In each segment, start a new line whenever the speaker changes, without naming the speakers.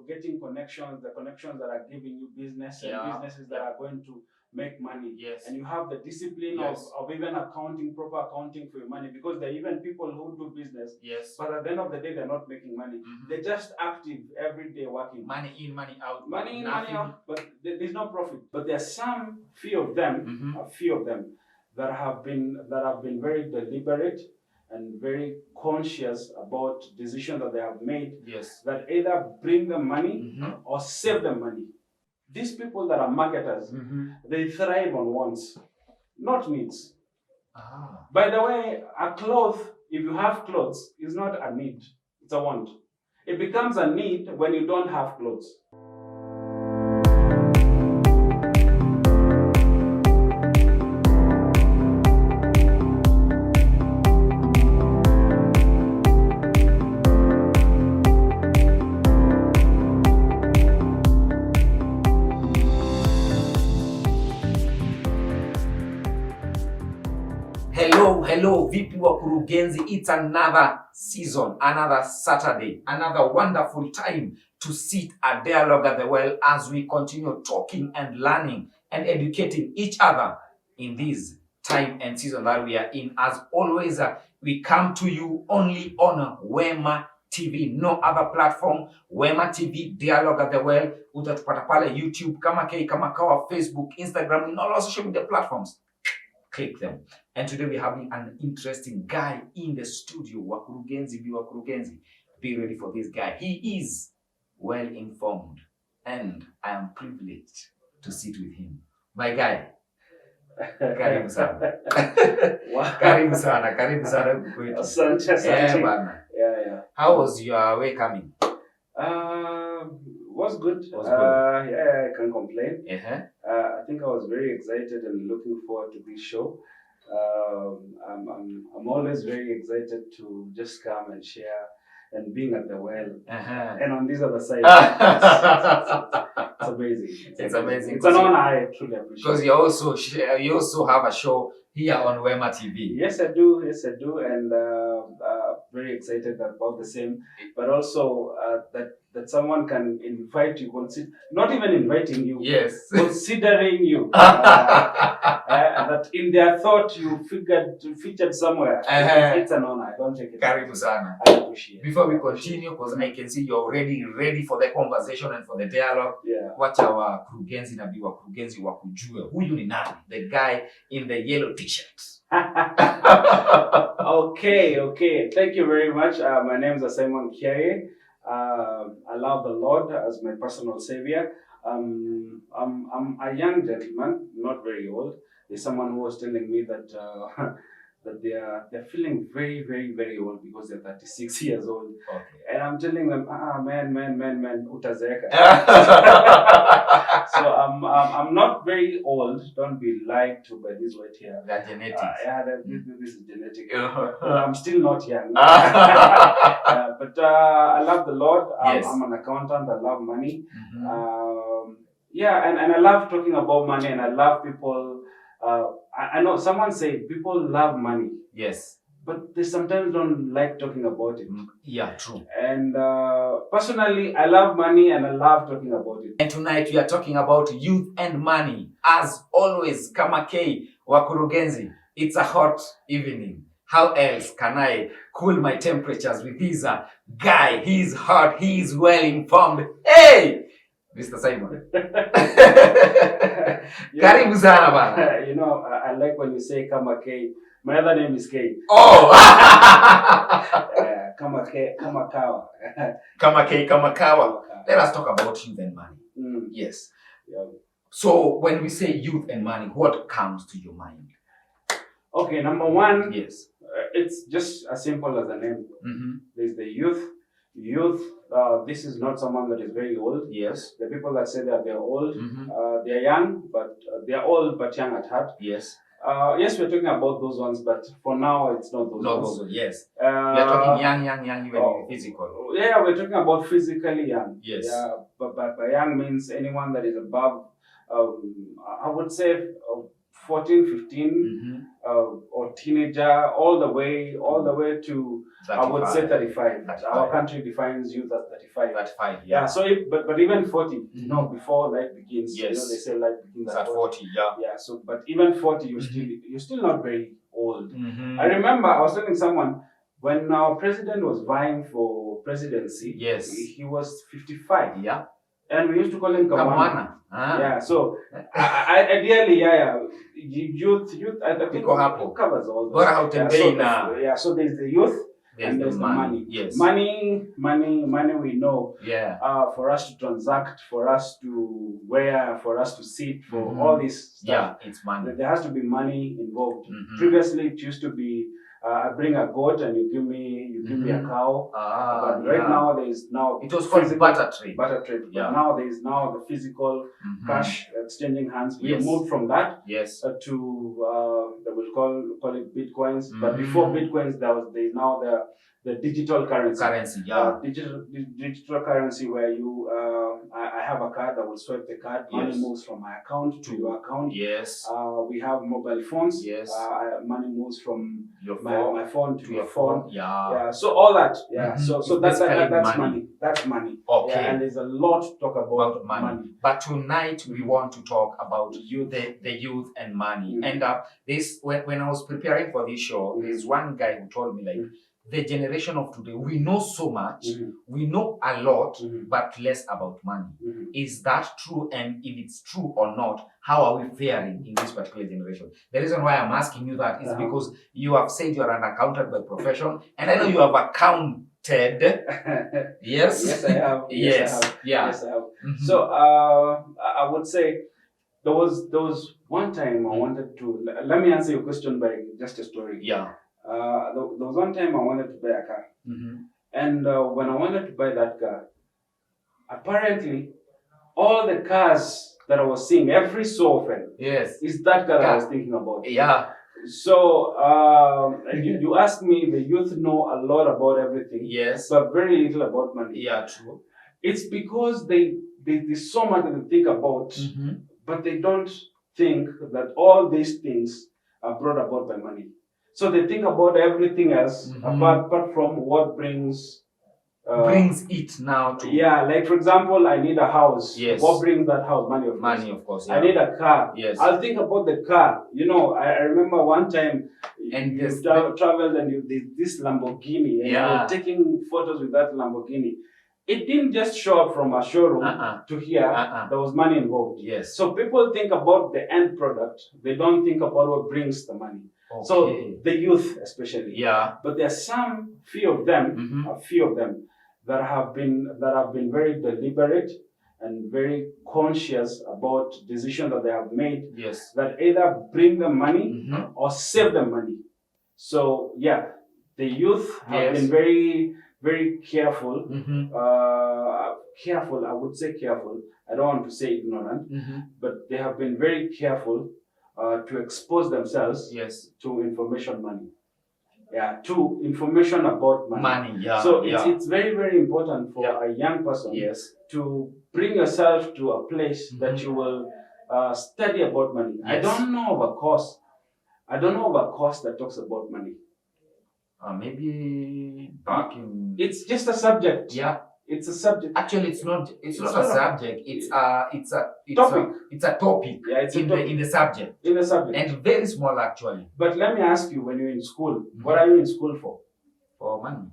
getting connections, the connections that are giving you business and businesses that are going to make money.
Yes.
And you have the discipline of even accounting, proper accounting for your money, because there are even people who do business.
Yes.
But at the end of the day, they're not making money. They're just active every day working.
Money in, money out.
Money in, money out, but there's no profit. But there are some few of them, that have been very deliberate and very conscious about decisions that they have made.
Yes.
That either bring them money or save them money. These people that are marketers, they thrive on wants, not needs. By the way, a cloth, if you have clothes, is not a need, it's a want. It becomes a need when you don't have clothes.
Hello, VP Wakurugenzi. It's another season, another Saturday, another wonderful time to sit a dialogue at the well as we continue talking and learning and educating each other in this time and season that we are in. As always, we come to you only on Wema TV, no other platform. Wema TV, dialogue at the well. Utatupata pale YouTube, kama kawa, Facebook, Instagram, and all our social media platforms. Click them. And today we're having an interesting guy in the studio. Wakurugenzi. Be ready for this guy. He is well informed, and I am privileged to sit with him. My guy. Karibu sana. Karibu sana.
Asante.
Yeah. How was your way coming?
Was good. I can't complain. I think I was very excited and looking forward to this show. I'm always very excited to just come and share and being at the well. And on this other side, it's amazing.
It's amazing.
It's an honor. I truly appreciate.
Because you also have a show here on Wema TV.
Yes, I do, and very excited about the same. But also that someone can invite you, not even inviting you, considering you, that in their thought you featured somewhere. It's an honor. I don't take it.
Karibu sana.
I appreciate it.
Before we continue, because I can see you're already ready for the conversation and for the dialogue.
Yeah.
Wacha wakurugenzi na wakurugenzi wakujue. Huyu ni nani? The guy in the yellow t-shirt.
Okay. Thank you very much. My name is Simon Kiaye. I love the Lord as my personal savior. I'm a young gentleman, not very old. There's someone who was telling me that that they're feeling very, very, very old because they're 36 years old.
Okay.
And I'm telling them, man, utazeka. So I'm not very old. Don't be lied to by this word here.
That genetics.
This is genetic. I'm still not young. But I love the Lord. I'm an accountant. I love money. And I love talking about money, and I love people. I know someone said people love money.
Yes.
But they sometimes don't like talking about it.
Yeah, true.
And personally, I love money and I love talking about it.
And tonight we are talking about youth and money. As always, kama K Wakurugenzi, it's a hot evening. How else can I cool my temperatures with this guy? He's hot, he's well informed. Hey! Mr. Simon. Karibu sana bana.
You know, I like when you say Kama K. My other name is K.
Oh!
Kama K, Kama Kawa.
Kama K, Kama Kawa. Let us talk about youth and money. Yes.
Yeah.
So when we say youth and money, what comes to your mind?
Okay, number one.
Yes.
It's just as simple as a name. There's the youth. This is not someone that is very old.
Yes.
The people that say that they're old, they're young, but they're old but young at heart.
Yes.
Yes, we're talking about those ones, but for now, it's not those ones.
Those, yes. We're talking young, even physical.
Yeah, we're talking about physically young.
Yes.
Yeah, but by young means anyone that is above, I would say, 14, 15, or teenager, all the way to, I would say 35.
35.
Our country defines youth as 35.
35,
Yeah. So, but even 40, before life begins,
yes,
they say life begins
at 40. Yeah.
Yeah. So, but even 40, you're still not very old. I remember I was telling someone when our president was vying for presidency.
Yes.
He was 55.
Yeah.
And we used to call him Kamwana. Yeah, so ideally, youth, I think covers all those. So there's the youth and there's the money.
Yes.
Money, we know.
Yeah.
For us to transact, for us to wear, for us to sit, for all this stuff.
Yeah, it's money.
There has to be money involved. Previously, it used to be I bring a goat and you give me a cow. But right now it was called barter trade.
Yeah.
But now there is the physical cash exchanging hands. We moved from that to they will call it bitcoins. But before bitcoins, there is now the digital currency. Digital currency where you I have a card, I will swipe the card, money moves from my account to your account.
Yes.
We have mobile phones.
Yes.
Money moves from
my
phone to your phone.
Yeah.
So all that. Yeah. So that's money. That's money.
Okay.
Yeah, and there's a lot to talk about money.
But tonight we want to talk about the youth and money. And this when I was preparing for this show, there's one guy who told me the generation of today, we know so much, we know a lot, but less about money. Is that true? And if it's true or not, how are we faring in this particular generation? The reason why I'm asking you that is because you have said you're an accountant by profession, and I know you have accounted. Yes?
Yes, I have.
Yes,
Yes, I have. So I would say there was one time I wanted to, let me answer your question by just a story.
Yeah.
There was one time I wanted to buy a car. And when I wanted to buy that car, apparently all the cars that I was seeing every so often is that car I was thinking about.
Yeah.
So you asked me, the youth know a lot about everything.
Yes.
But very little about money.
Yeah, true.
It's because there's so much that they think about, but they don't think that all these things are brought about by money. So they think about everything else apart from what brings
it now to
like for example, I need a house.
Yes.
What brings that house? Money, of course. Yeah. I need a car.
Yes.
I'll think about the car. I remember one time you traveled and this Lamborghini and you were taking photos with that Lamborghini. It didn't just show up from a showroom to here. There was money involved.
Yes.
So people think about the end product. They don't think about what brings the money. Okay. So the youth especially.
Yeah.
But there are few of them that have been very deliberate and very conscious about decisions that they have made.
Yes.
That either bring them money or save them money. So the youth have been very, very careful. Careful, I would say careful. I don't want to say ignorant, but they have been very careful to expose themselves to information money. Yeah, to information about money. So it's very, very important for a young person to bring yourself to a place that you will study about money. I don't know of a course that talks about money.
Maybe back in.
It's just a subject.
Yeah.
It's a subject.
Actually, it's not a subject. It's a
topic.
It's a topic.
Yeah, it's
in the subject.
In the subject.
And very small actually.
But let me ask you, when you're in school, what are you in school for?
For money.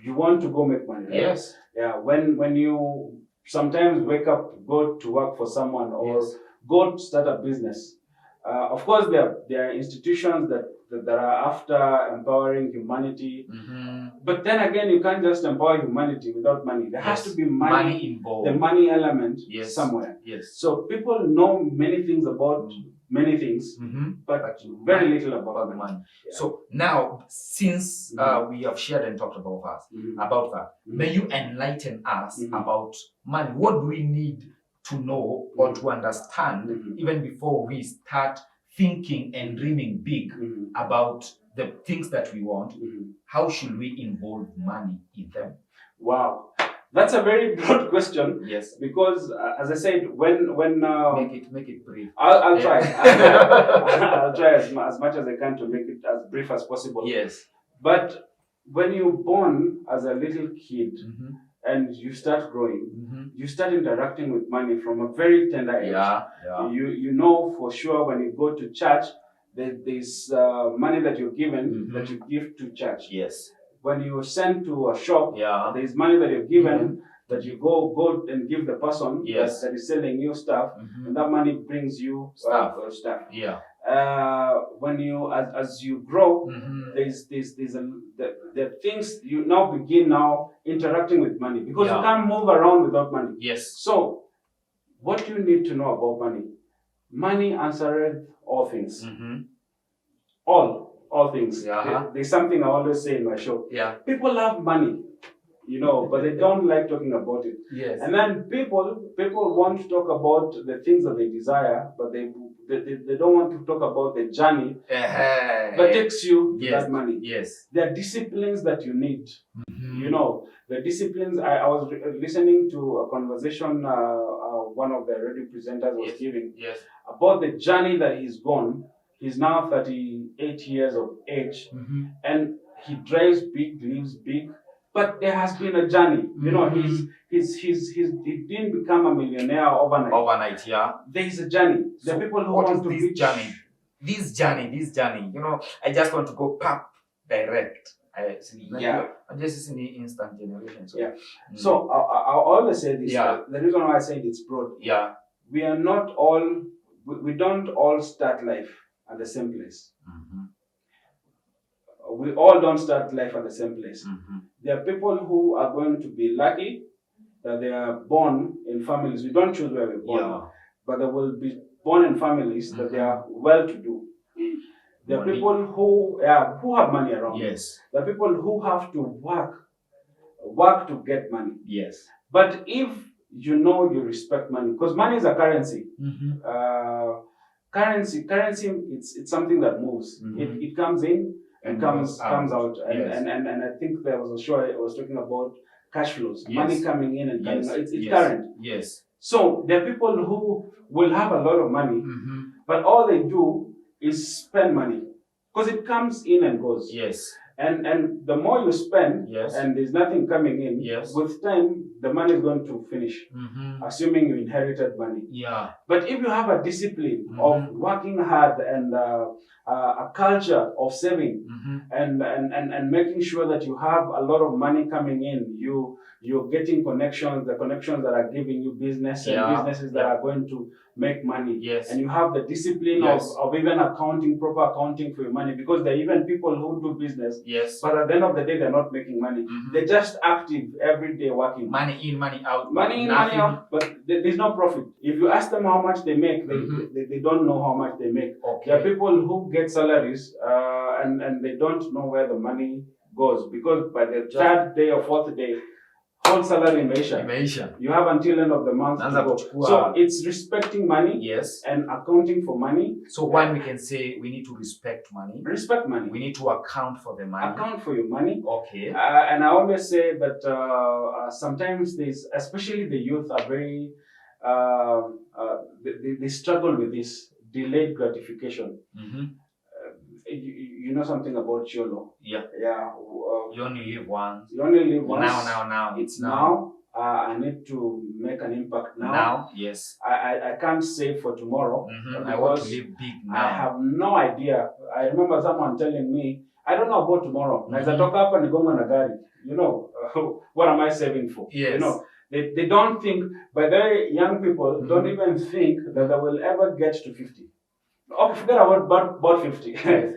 You want to go make money, right?
Yes.
Yeah. When you sometimes wake up, go to work for someone or go to start a business. Of course, there are institutions that are after empowering humanity. But then again, you can't just empower humanity without money. There has to be money
involved.
The money element somewhere.
Yes.
So people know many things about many things, but very little about money. Yeah.
So now, since we have shared and talked about that, may you enlighten us about money. What do we need to know or to understand even before we start thinking and dreaming big about the things that we want? How should we involve money in them?
Wow. That's a very broad question.
Yes.
Because as I said, when
make it brief.
I'll try. I'll try as much as I can to make it as brief as possible.
Yes.
But when you're born as a little kid and you start growing, you start interacting with money from a very tender age.
Yeah.
You know for sure when you go to church, there's money that you're given that you give to church.
Yes.
When you're sent to a shop, there's money that you're given that you go and give the person that is selling you stuff, and that money brings you stuff.
Yeah.
When you as you grow, there's the things you now begin interacting with money because you can't move around without money.
Yes.
So what you need to know about money? Money answereth all things. All things. There's something I always say in my show. Yeah. People love money, but they don't like talking about it.
Yes.
And then people want to talk about the things that they desire, but they don't want to talk about the journey that takes you to that money.
Yes.
There are disciplines that you need. The disciplines. I was listening to a conversation one of the radio presenters was giving about the journey that he's gone. He's now 38 years of age, and he drives big, lives big. But there has been a journey. He didn't become a millionaire overnight.
Overnight, yeah.
There is a journey. The people who want to
this journey. This journey. I just want to go direct. I'm just in the instant generation. So.
Yeah. So I always say this. Yeah. The reason why I say it's broad. Yeah. We are not all. We don't all start life at the same place. We all don't start life at the same place. There are people who are going to be lucky that they are born in families. We don't choose where we're born, but they will be born in families that they are well-to-do. There are people who have money around. Yes. There are people who have to work to get money. Yes. But if you respect money, because money is a currency. Currency, it's something that moves. It comes in and comes out. And I think there was a show I was talking about cash flows. Money coming in and coming out. It's current. Yes. So there are people who will have a lot of money, but all they do is spend money. Because it comes in and goes. Yes. And the more you spend and there's nothing coming in, with time the money is going to finish. Assuming you inherited money. Yeah. But if you have a discipline of working hard and a culture of saving and making sure that you have a lot of money coming in, you're getting connections, the connections that are giving you business and businesses that are going to make money. Yes. And you have the discipline of even proper accounting for your money, because there are even people who do business, but at the end of the day, they're not making money. They're just active every day working. Money in, money out. Money in, money out, but there's no profit. If you ask them how much they make, they don't know how much they make. Okay. There are people who get salaries and they don't know where the money goes, because by the third day or fourth day, whole salary imeisha. You have until end of the month to go. So it's respecting money and accounting for money. So one, we can say we need to respect money. Respect money. We need to account for the money. Account for your money. Okay. And I always say that sometimes especially the youth are very, they struggle with this delayed gratification. You know something about YOLO? Yeah. Yeah. You only live once. You only live once. Now. It's now. I need to make an impact now. Now, yes. I can't save for tomorrow. I want to live big now. I have no idea. I remember someone telling me, I don't know about tomorrow. What am I saving for? Yes. They don't think, but very young people don't even think that they will ever get to 50. Oh, forget about 50. Yes.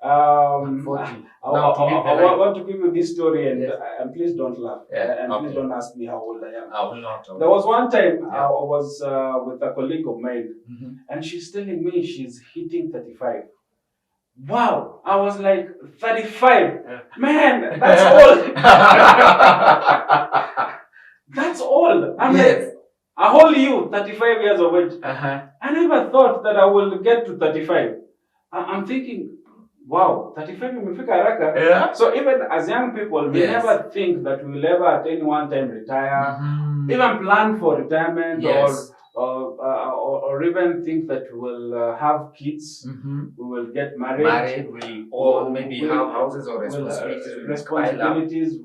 40. I want to give you this story, and please don't laugh. And please don't ask me how old I am. I will not. There was one time I was with a colleague of mine, and she's telling me she's hitting 35. Wow! I was like, 35? Man, that's old! That's old! I'm like, I hold you 35 years of age. I never thought that I will get to 35. I'm thinking, Wow, 35 imefika haraka.
Yeah.
So even as young people, we
Yes.
never think that we will ever at any one time retire,
Mhm.
even plan for retirement,
Yes.
or even think that we will have kids,
Mhm.
we will get married,
We own, maybe
we'll-
have houses or
will,
responsibilities. We pile up.
responsibilities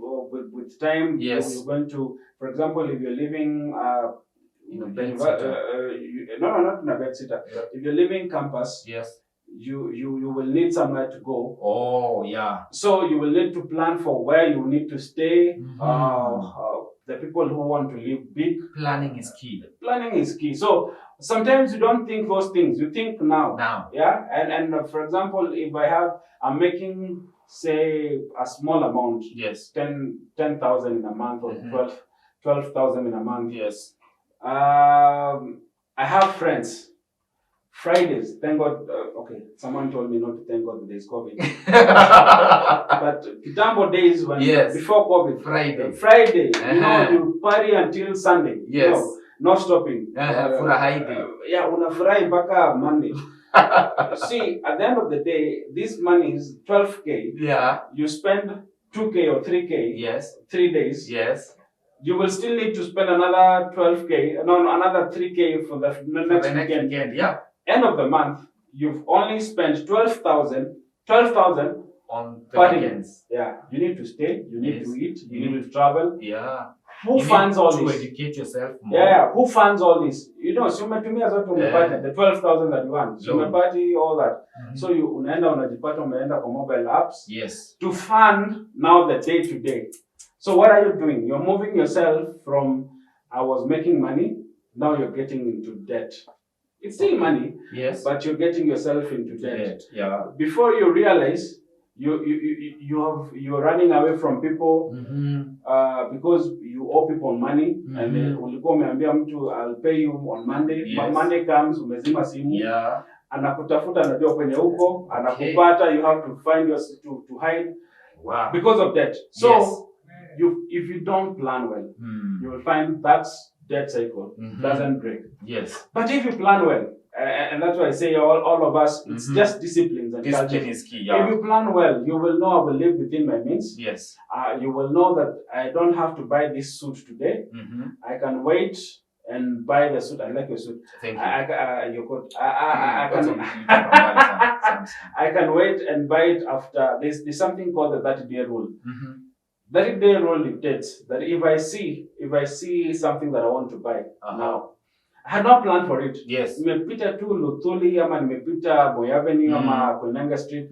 with time.
Yes.
You're going to, for example, if you're living
In a bedsitter.
no, not in a bedsitter.
Yeah.
If you're living campus,
Yes.
you will need somewhere to go.
Oh, yeah.
So you will need to plan for where you need to stay.
Mhm.
The people who want to live big.
Planning is key.
Planning is key. So sometimes you don't think those things. You think now.
Now.
Yeah. And for example, if I'm making, say, a small amount.
Yes.
10,000 in a month or
Mhm.
12,000 in a month.
Yes.
I have friends. Fridays, thank God. Okay, someone told me not to thank God that there's COVID. But Kitambo days when
Yes.
before COVID, Friday, you party until Sunday.
Yes.
No stopping. Yeah, unafurahi mpaka Monday. See, at the end of the day, this money is 12K.
Yeah.
You spend 2K or 3K.
Yes.
3 days.
Yes.
You will still need to spend another 12K. No, another 3K for the next weekend.
Yeah.
End of the month, you've only spent 12,000
on the
partying.
weekends.
Yeah, you need to stay, you need to eat, you
Mhm.
need to travel.
Yeah.
Who funds all
to
this?
educate yourself more.
Yeah, who funds all this? Si umetumia zote umepata, the 12,000 that you want. So umepati all that.
Mhm.
So unaenda unajipata umeenda kwa mobile apps.
Yes.
To fund now the day to day. So what are you doing? You're moving yourself from I was making money, now you're getting into debt. It's still money,
yes,
but you're getting yourself into debt.
Yeah.
Before you realize, you're running away from people, because you owe people money, and then ulikuwa umeambia mtu I'll pay you on Monday.
Yes.
Monday comes, umezima simu.
Yeah.
Anakutafuta, anajua kwenye huko, anakupata, you have to find to hide.
Wow.
Because of debt. So
yes.
if you don't plan well, you will find that's debt cycle doesn't break.
Yes.
But if you plan well, and that's why I say all of us, it's just disciplines and
discipline is key. Yeah.
If you plan well, you will know I will live within my means.
Yes.
You will know that I don't have to buy this suit today. I can wait and buy the suit. I like your suit.
Thank you.
Your coat. I can wait and buy it after. There's something called the 30-day rule. 30-day rule dictates that if I see something that I want to buy now, I had not planned for it.
Yes.
Nimepita tu Luthuli ama nimepita Boy Avenue ama Koinange Street.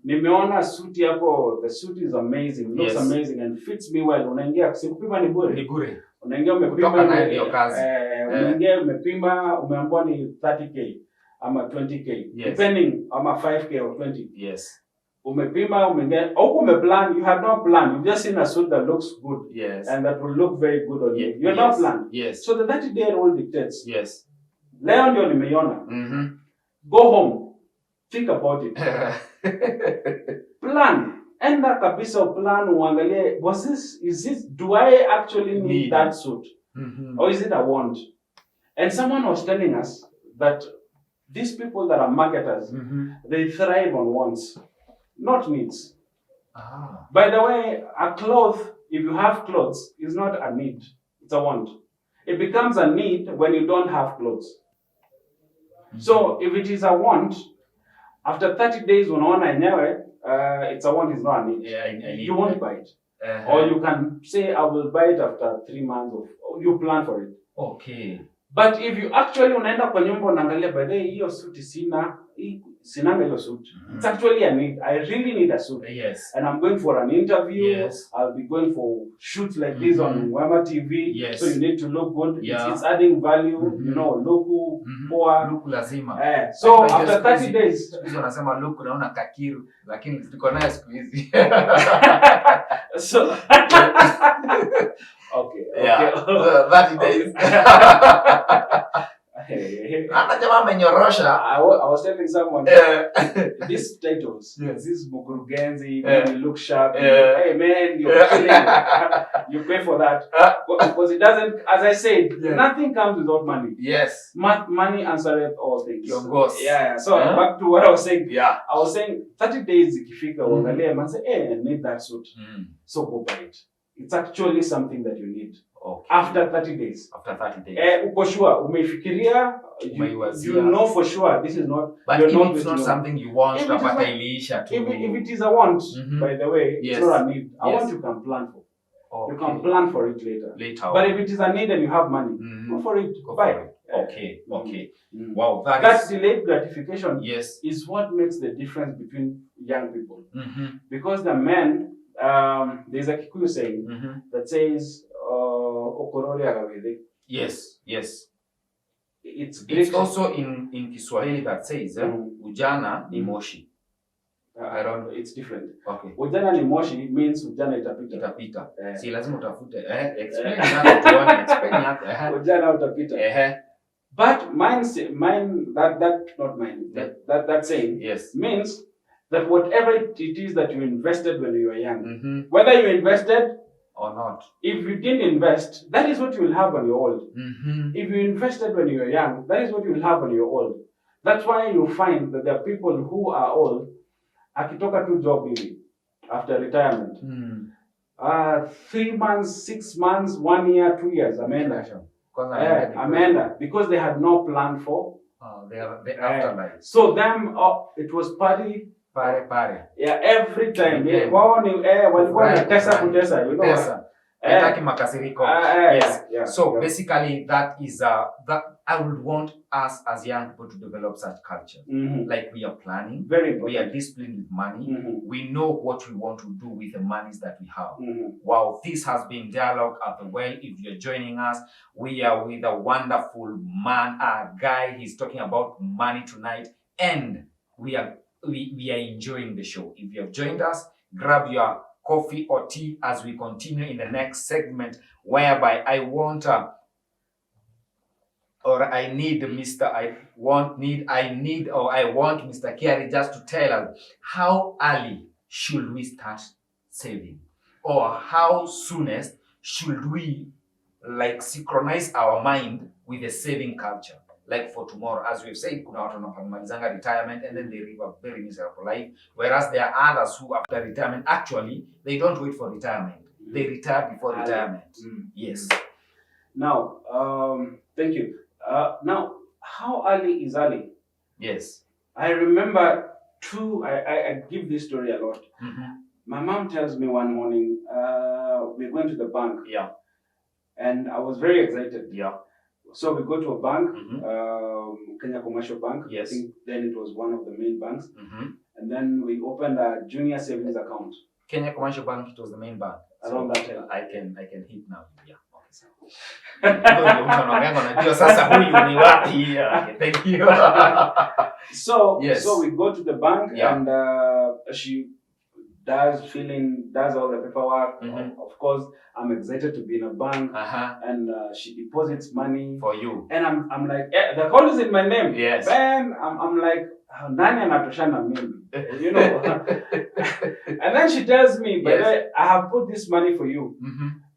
Nimeona suti hapo. The suit is amazing. Looks amazing and fits me well. Unaingia sikupima ni bure.
Ni bure.
Unaingia umepima unaingia umepima umeambiwa ni 30K ama 20K.
Yes.
Depending ama 5K or 20.
Yes.
Umepima umeingia au umeplan, you have not planned. You've just seen a suit that looks good.
Yes.
And that will look very good on you. You're not planned.
Yes.
So the 30-day rule dictates.
Yes.
Leo ndio nimeiona. Go home. Think about it. Plan. Enda kabisa plan uangalie, do I actually need that suit? Or is it a want? And someone was telling us that these people that are marketers, they thrive on wants, not needs. By the way, a cloth, if you have clothes, is not a need. It's a want. It becomes a need when you don't have clothes. So if it is a want, after 30 days, unaona enyewe, it's a want, it's not a need.
Yeah,
you won't buy it. Or you can say, I will buy it after 3 months. You plan for it.
Okay.
But if you actually unaenda kwa nyumba unaangalia, by the way, hiyo suit sinanga hiyo suit. It's actually a need. I really need a suit.
Yes.
And I'm going for an interview.
Yes.
I'll be going for shoots like this on Wema TV.
Yes.
So you need to look good.
Yeah.
It's adding value. Look poor.
Look lazima.
So after 30 days.
Wanasema look unaona kakiru, lakini tuko nayo siku hizi.
So okay.
Yeah. 30 days. Hata jamaa amenyorosha.
I was telling someone these titles,
Yes.
this Mukurugenzi, you look sharp, hey man, you're killing it. You pay for that. Because it doesn't, as I said, nothing comes without money.
Yes.
Money answereth all things.
Your boss.
Yeah. So back to what I was saying.
Yeah.
I was saying 30 days ikifika, uangalie man say, hey, I need that suit. So go buy it. It's actually something that you need.
Okay.
After 30 days.
After 30 days.
Uko sure, umeifikiria, you know for sure this is not.
But if it's not something you want, if
it is a want, by the way, it's not a need. A want you can plan for. Okay. You can plan for it later. But if it is a need and you have money, go for it. Buy it.
Okay. Wow,
that delayed gratification
is
what makes the difference between young people. Because the men, there's a Kikuyu saying that says, Okorori agawele.
Yes.
It's
also in Kiswahili that says, ujana ni moshi.
I don't know, it's different.
Okay.
Ujana ni moshi means ujana itapita.
Si lazima utafute. Explain yako tuone. Explain yako.
Ujana utapita. But mine that saying means that whatever it is that you invested when you were young, whether you invested
or not,
if you didn't invest, that is what you will have when you're old. If you invested when you were young, that is what you will have when you're old. That's why you find that there are people who are old, akitoka tu job hivi after retirement. 3 months, 6 months, 1 year, 2 years, Amanda, because they had no plan for
the afterlife.
So them, it was party.
Pare.
Yeah, every time. Walikuwa na kutesa, you know.
Makasiriko. So basically, that is that I would want us as young people to develop such culture. Like we are planning, we are disciplined with money. We know what we want to do with the monies that we have. Wow, this has been Dialogue at the Well. If you're joining us, we are with a wonderful man, a guy. He's talking about money tonight, and we are enjoying the show. If you have joined us, grab your coffee or tea as we continue in the next segment, whereby I want Mr. Kiari just to tell us how early should we start saving, or how soonest should we synchronize our mind with the saving culture. Like for tomorrow, as we've said, kuna watu wanamalizanga retirement and then they live a very miserable life. Whereas there are others who, after retirement, actually, they don't wait for retirement. They retire before retirement. Yes.
Now, thank you. Now, how early is early?
Yes.
I remember I give this story a lot. My mom tells me one morning, we're going to the bank.
Yeah.
And I was very excited.
Yeah.
So we go to a bank, Kenya Commercial Bank.
Yes.
I think then it was one of the main banks. And then we opened a junior savings account.
Kenya Commercial Bank, it was the main bank.
Around that time.
I can hit now. Yeah. Thank you.
So we go to the bank and she does all the paperwork. Of course, I'm excited to be in a bank, and she deposits money
for you.
And I'm like, the account is in my name.
Yes.
Then I'm like, nani anatoshana mimi, you know. And then she tells me, but I have put this money for you,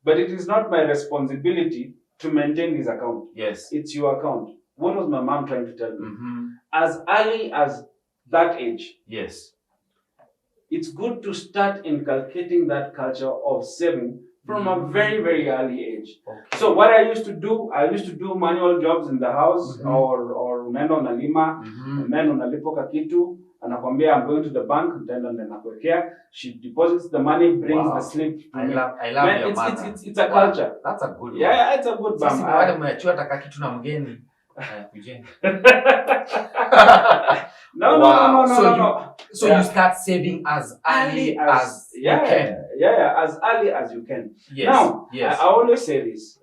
but it is not my responsibility to maintain this account.
Yes.
It's your account. What was my mom trying to tell me? As early as that age.
Yes.
It's good to start inculcating that culture of saving from a very, very early age. Okay. So what I used to do manual jobs in the house, or unaenda unalima, unaenda unalipoka kitu, anakwambia I'm going to the bank, nitaenda nakuwekea. She deposits the money, brings the slip to me.
I love your mother.
It's a culture.
That's a good one.
Yeah, it's a good one.
Sisi wale mmeachua taka kitu na mgeni. No. So you start saving as early as you can.
Yeah, as early as you can.
Yes.
Now, I always say this.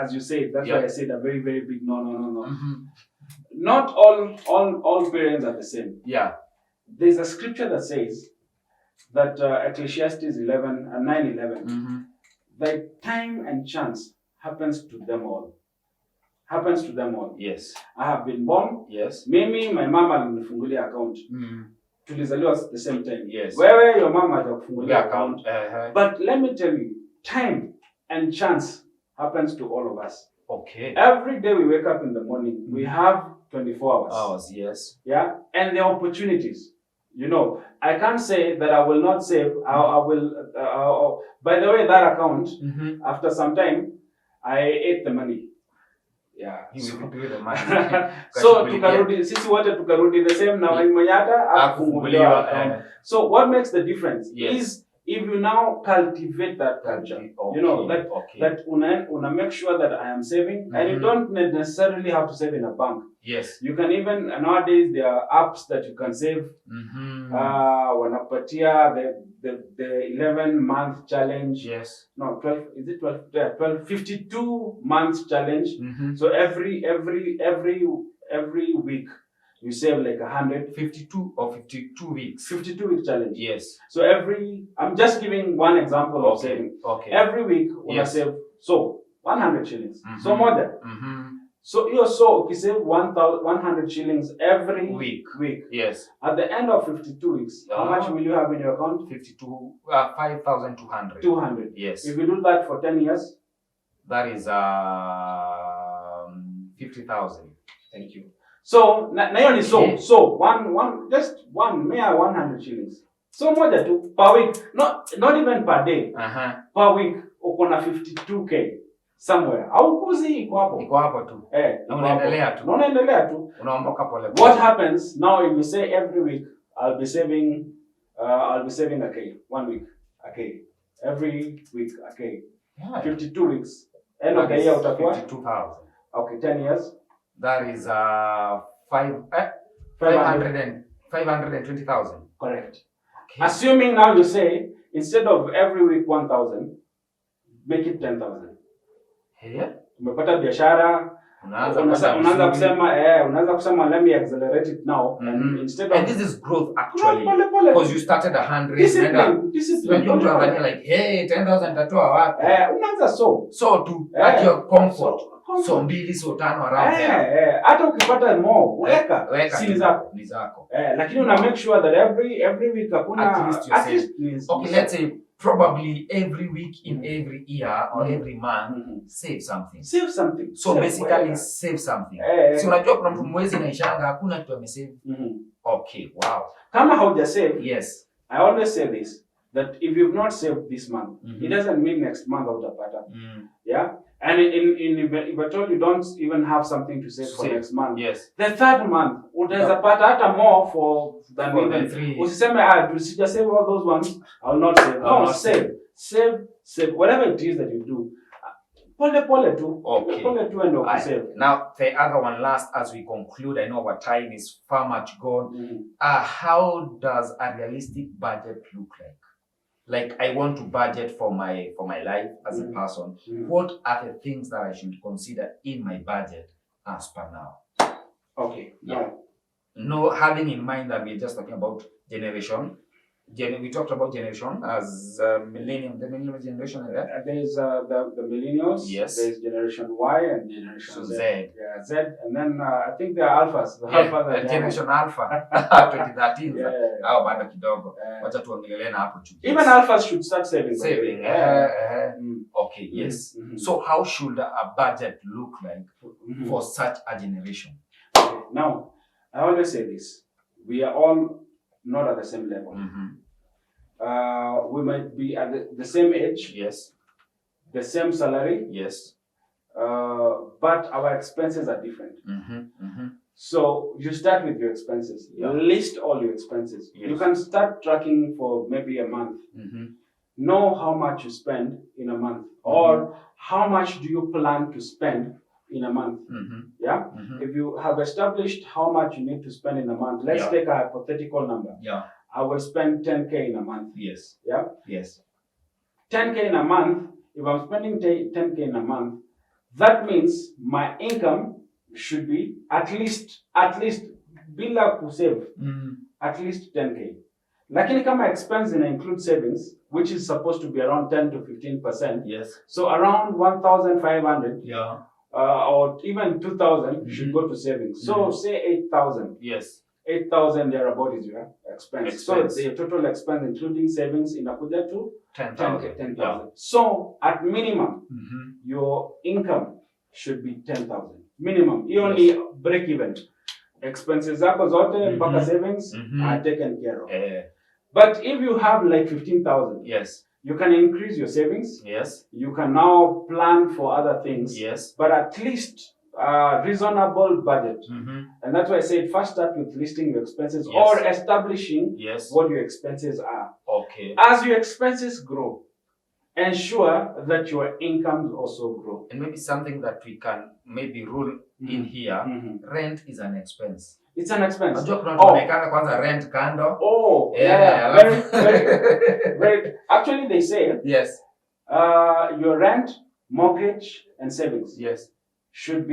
As you say, that's why I said a very, very big no. Not all parents are the same.
Yeah.
There's a scripture that says that Ecclesiastes 9:11, that time and chance happens to them all. happens to them all.
Yes.
I have been born.
Yes.
Mimi, my mama alinifungulia account.
Mm.
Tulizaliwa at the same time.
Yes.
Wewe, your mama atakufungulia account.
Uh-huh.
But let me tell you, time and chance happens to all of us.
Okay.
Every day we wake up in the morning, we have 24 hours.
Yes.
Yeah, and the opportunities. You know, I can't say that I will not save. I will. By the way, that account, after some time, I ate the money. Yeah.
You will do the money.
So tukarudi, sisi wote tukarudi the same na mwenye hata afunguliwa account. So what makes the difference is if you now cultivate that culture, you know, that una make sure that I am saving, and you don't necessarily have to save in a bank.
Yes.
You can even, nowadays there are apps that you can save. Wanapatia the 11-month challenge.
Yes.
No, 12, is it 12? Yeah, 12, 52 months challenge. So every week you save like
52 or 52 weeks.
52 week challenge.
Yes.
So I'm just giving one example of saving.
Okay.
Every week when I save, so 100 shillings. So more than. So you save 100 shillings every week.
Yes.
At the end of 52 weeks, how much will you have in your account?
5,200.
200.
Yes.
If you do that for 10 years,
that is 50,000.
Thank you. So na so just one mere 100 shillings. So moja tu per week, not even per day. Per week uko na 52k somewhere. Haukuzi iko hapo
tu.
Na unaendelea tu.
Unaomboka pole.
What happens now if you say every week I'll be saving a K 1 week, a K. Every week a K. 52 weeks. End of the year utakuwa
52,000.
Okay, 10 years.
That is 520,000.
Correct. Okay. Assuming now you say instead of every week 1,000, make it 10,000. Umepata biashara, unaanza kusema let me accelerate it now, and instead of,
and this is growth actually, because you started 100 discipline like hey 10,000 tatoa wapi,
unaanza so
to at your comfort. So mbili so tano around there.
Hata ukipata more weka si zako. Lakini una make sure that every week hakuna at least
okay, let's say probably every week in every year or every month save something. So basically save something. Si unajua kuna mtu mwezi naishanga hakuna kitu amesave. Okay, wow. Kama
hauja save.
Yes.
I always say this, that if you've not saved this month, it doesn't mean next month utapata. Yeah? And if at all you don't even have something to save for next month, the third month utaweza pata hata more than even 3. Usiseme sija save all those ones, I'll not save. No, save whatever it is that you do. Pole tu.
Okay.
Pole tu and save.
Now the other one last as we conclude, I know our time is far much gone. How does a realistic budget look like? Like I want to budget for my life as a person. What are the things that I should consider in my budget as per now?
Okay.
Yeah. No, having in mind that we're just talking about generation. We talked about generation as millennium. The millennial generation.
There is the millennials.
Yes.
There is generation Y and generation Z.
Yeah,
Z. And then I think there are alphas.
Generation Alpha. 2013. Bado kidogo. Wacha tuongelee na hapo tu.
Even alphas should start saving.
Okay. Yes. So how should a budget look like for such a generation?
Okay. Now, I always say this: we are all not at the same level. We might be at the same age.
Yes.
The same salary.
Yes.
But our expenses are different. So you start with your expenses. List all your expenses. You can start tracking for maybe a month. Know how much you spend in a month, or how much do you plan to spend in a month. Yeah. If you have established how much you need to spend in a month, let's take a hypothetical number. I will spend 10k in a month.
Yes.
Yeah.
Yes.
10k in a month. If I'm spending 10k in a month, that means my income should be at least bila kusave at least 10k. Lakini kama expense include savings, which is supposed to be around 10 to 15%.
Yes.
So around 1,500. or even 2,000 should go to savings. So say 8,000.
Yes.
8,000 thereabout is your expense. So the total expense including savings in Abuja to
10,000.
Yeah. So at minimum, your income should be 10,000. Minimum. You only break even. Expenses zako zote mpaka savings are taken care of. But if you have like 15,000,
yes,
you can increase your savings.
Yes.
You can now plan for other things.
Yes.
But at least reasonable budget. And that's why I said first start with listing your expenses or establishing what your expenses are.
Okay.
As your expenses grow, ensure that your incomes also grow.
And maybe something that we can maybe rule in here, rent is an expense.
It's an expense.
Rent kando.
Oh, yeah. Very. Actually, they say
yes.
Your rent, mortgage, and savings should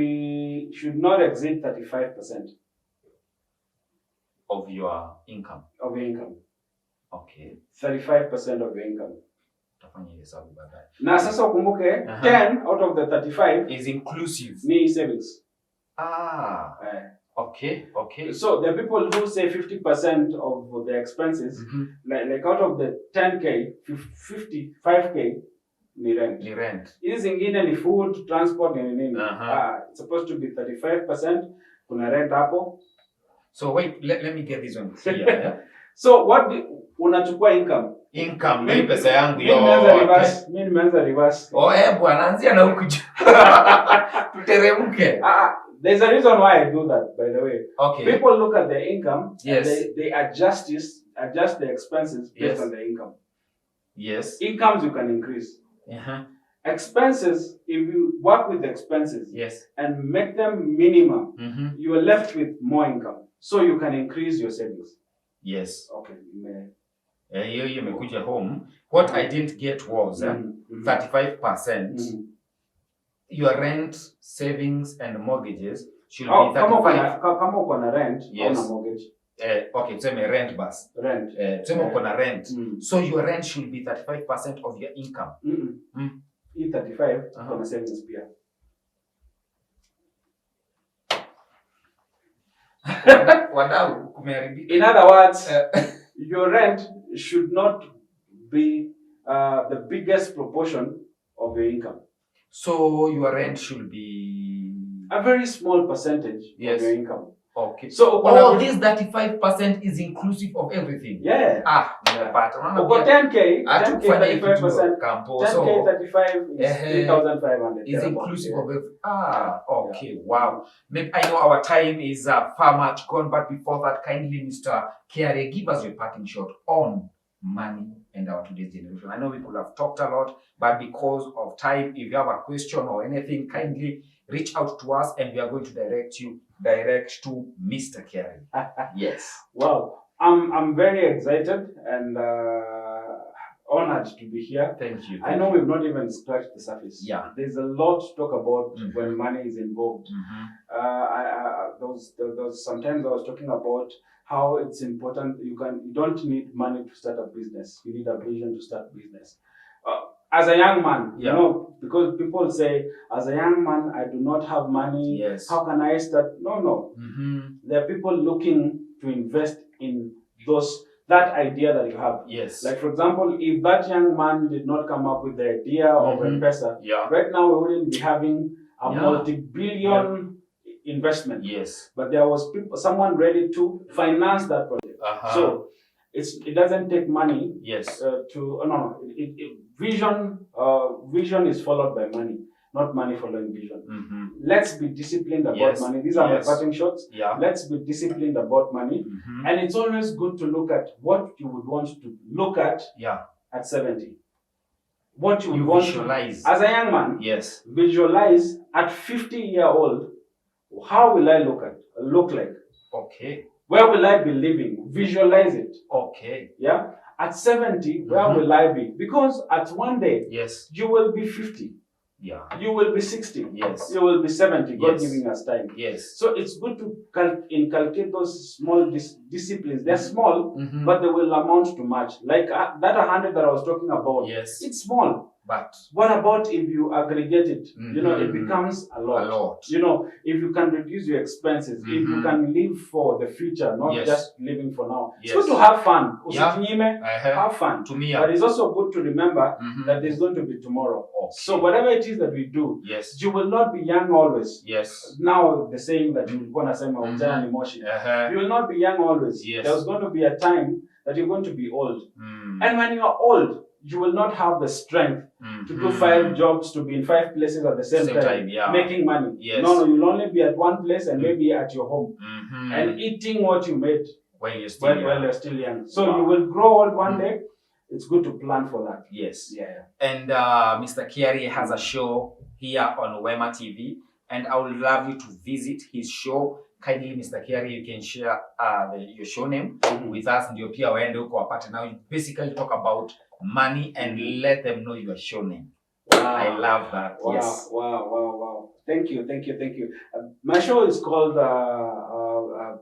not exceed 35%
of your income.
Of your income.
Okay.
35% of your income. Na sasa ukumbuke 10 out of the 35
is inclusive.
Ni savings.
Okay.
So there are people who say 50% of the expenses, like out of the 10k, 55k ni rent. Hizi zingine ni food, transport ni nini. It's supposed to be 35%. Kuna rent hapo.
So wait, let me get this one clear.
So what unachukua income?
Mimi pesa yangu
mimi nimeanza reverse.
Bwana anzia na huku. Tuteremke.
There's a reason why I do that, by the way.
Okay.
People look at their income and they adjust the expenses based on their income.
Yes.
Incomes you can increase. Expenses, if you work with expenses and make them minimum, you are left with more income. So you can increase your savings.
Yes.
Okay.
You may home. What I didn't get was 35%. Your rent, savings, and mortgages should be 35%.
Kama uko na rent, or mortgage.
Okay, so my rent bus.
Rent.
Rent. So your rent should be 35% of your income.
35 on savings pia. In other words, your rent should not be the biggest proportion of your income.
So your rent should be
a very small percentage of your income.
Okay.
So
all this 35% is inclusive of everything.
Yeah.
But
10k, 35%. 10k 35 is 3,500.
Is inclusive of everything. Okay. Wow. Maybe I know our time is far much gone, but before that, kindly, Mr. Kiare, give us your parting shot on money and our today's generation. I know we could have talked a lot, but because of time, if you have a question or anything, kindly reach out to us and we are going to direct to Mr. Kiare. Yes.
Wow. I'm very excited and honored to be here.
Thank you.
I know we've not even scratched the surface.
Yeah.
There's a lot to talk about when money is involved. Sometimes I was talking about how it's important. You don't need money to start a business. You need a vision to start business. As a young man, you know, because people say, as a young man, I do not have money.
Yes.
How can I start? No. There are people looking to invest in that idea that you have.
Yes.
Like, for example, if that young man did not come up with the idea of M-Pesa, right now we wouldn't be having a multi-billion investment.
Yes.
But there was someone ready to finance that project. So it doesn't take money.
Yes.
Vision is followed by money, not money following vision. Let's be disciplined about money. These are my parting shots. Let's be disciplined about money. And it's always good to look at what you would want to look at 70. What you would want
visualize.
As a young man, visualize at 50-year-old, how will I look like?
Okay.
Where will I be living? Visualize it.
Okay.
Yeah. At 70, where will I be? Because at one day, you will be 50.
Yeah.
You will be 60.
Yes.
You will be 70. God giving us time.
Yes.
So it's good to inculcate those small disciplines. They're small, but they will amount to much. Like that 100 that I was talking about.
Yes.
It's small.
But
what about if you aggregate it? You know, it
Mhm.
becomes a lot.
a lot.
You know, if you can reduce your expenses, if you
Mhm.
can live for the future, not
Yes.
just living for now. It's
Yes.
good to have fun.
Yeah.
Usijinyime,
Uh-huh.
have fun.
To me,
But it's also good to remember
Mhm.
that there's going to be tomorrow.
Okay.
So whatever it is that we do,
Yes.
you will not be young always.
Yes.
Now the saying that you want to say ujana ni moshi.
Uh-huh.
You will not be young always.
Yes.
There's going to be a time that you're going to be old.
Mm.
And when you are old, you will not have the strength to do 5 jobs, to be in 5 places at the same time,
yeah.
making money.
Yes.
No, you'll only be at one place and maybe at your home and eating what you made
when you're still young.
While you're still young. So you will grow old one day. It's good to plan for that.
Yes.
Yeah.
And Mr. Kiari has a show here on Wema TV, and I would love you to visit his show. Kindly, Mr. Kiari, you can share your show name with us, and your pia waende huko wapate. Now you basically talk about money and let them know your show name. Wow. I love that.
Wow.
Yes.
Wow. Thank you. My show is called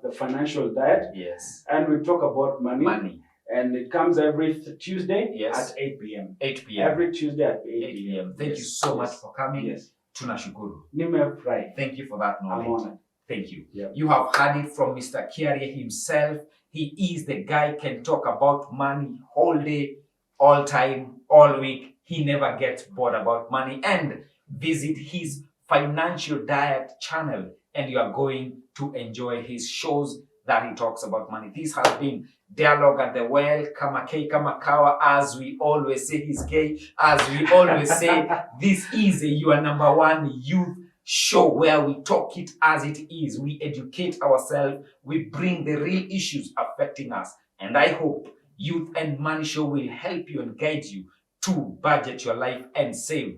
The Financial Diet.
Yes.
And we talk about money. And it comes every Tuesday at 8 p.m.
8 p.m.
Every Tuesday at 8 p.m.
Thank you so much for coming.
Yes.
Tunashukuru.
Nimefurahi.
Thank you for that knowledge.
I'm honored.
Thank you.
Yep.
You have heard it from Mr. Kiari himself. He is the guy can talk about money all day, all time, all week. He never gets bored about money. And visit his Financial Diet channel and you are going to enjoy his shows that he talks about money. This has been Dialogue at the Well, Kama K, Kama Kawa, as we always say, he's gay, as we always say, this is your #1 youth show where we talk it as it is. We educate ourselves. We bring the real issues affecting us. And I hope Youth and Money Show will help you and guide you to budget your life and save.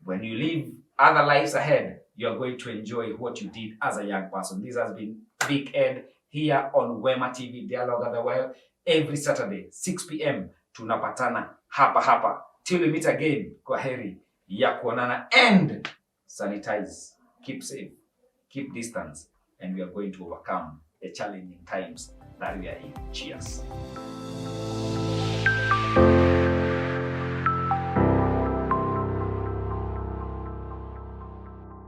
When you live other lives ahead, you're going to enjoy what you did as a young person. This has been Big Ed here on Wema TV, Dialogue at the Well, every Saturday, 6 p.m. Tunapatana hapa. Till we meet again, kwaheri ya kuonana, and sanitize, keep safe, keep distance, and we are going to overcome the challenging times that we are in. Cheers.